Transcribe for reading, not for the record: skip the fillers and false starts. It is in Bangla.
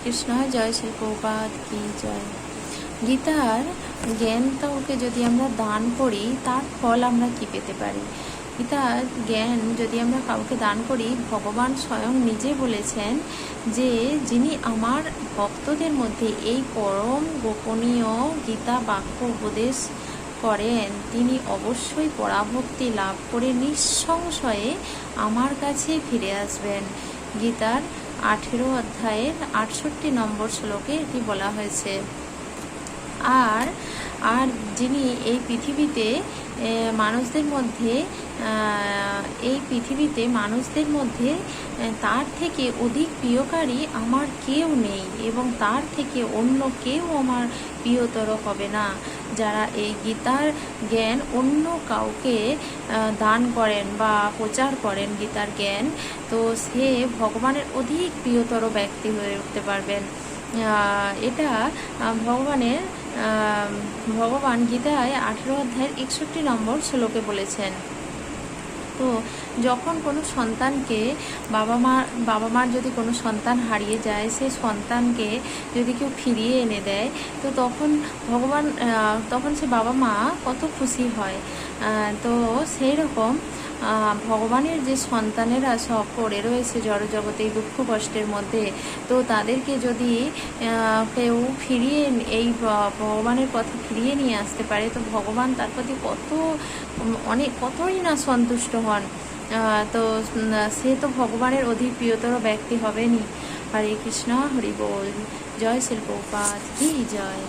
কৃষ্ণ, জয় শ্রী প্রভুপাদ কি জয়। গীতার জ্ঞানটাকে যদি আমরা দান করি তার ফল আমরা কি পেতে পারি? গীতার জ্ঞান যদি আমরা কাউকে দান করি, ভগবান স্বয়ং নিজে বলেছেন যে যিনি আমার ভক্তদের মধ্যে এই পরম গোপনীয় গীতা বাক্য উপদেশ করেন তিনি অবশ্যই পরাভক্তি লাভ করে নিঃসংশয়ে আমার কাছে ফিরে আসবেন। গীতার 18 অধ্যায়ের 68 নম্বর শ্লোকে এটি বলা হয়েছে। আর আর যিনি এই পৃথিবীতে মানুষদের মধ্যে তার থেকে অধিক প্রিয়কারী আমার কেউ নেই এবং তার থেকে অন্য কেউ আমার প্রিয়তর হবে না। যারা এই গীতার জ্ঞান অন্য কাউকে দান করেন বা প্রচার করেন গীতার জ্ঞান, তো সে ভগবানের অধিক প্রিয়তর ব্যক্তি হয়ে উঠতে পারবেন। এটা ভগবান গীতায় 18 অধ্যায়ের 61 নম্বর শ্লোকে বলেছেন। তো যখন কোনো সন্তানকে বাবা মার যদি কোনো সন্তান হারিয়ে যায়, সেই সন্তানকে যদি কেউ ফিরিয়ে এনে দেয়, তো তখন সে বাবা মা কত খুশি হয়। তো সেই রকম ভগবানের যে সন্তানেরা সব পড়ে রয়েছে জড়জগতে এই দুঃখ কষ্টের মধ্যে, তো তাদেরকে যদি কেউ ভগবানের পথে ফিরিয়ে নিয়ে আসতে পারে, তো ভগবান তার প্রতি কতই না সন্তুষ্ট হন। তো সে তো ভগবানের অধিক প্রিয়তর ব্যক্তি হবেনি। হরে কৃষ্ণ, হরি বল। জয় শ্রী প্রভুপাদ কি জয়।